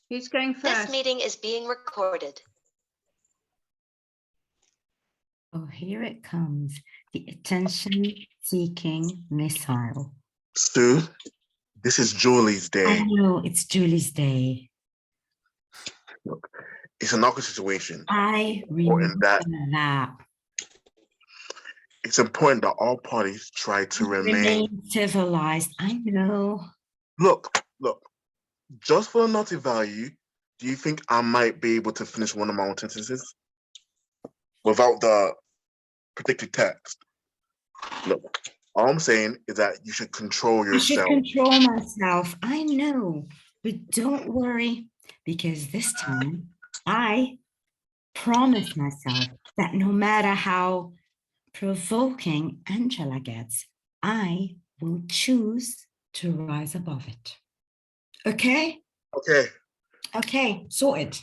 Who's going This first? meeting is being recorded. Oh, here it comes. The attention-seeking missile. Stu, this is Julie's I day. know it's Julie's day. Look, it's an awkward situation. I Important remember that that. it's important that all parties try to remain. Civilized. I know. Look, just for the naughty value, do you think I might be able to finish one of my own sentences without the predicted text? Look, all I'm saying is that you should control I should yourself. control myself. I know, but don't worry, because this time I promise myself that no matter how provoking Angela gets, I will choose to rise above it. Okay? Okay. Okay, sorted.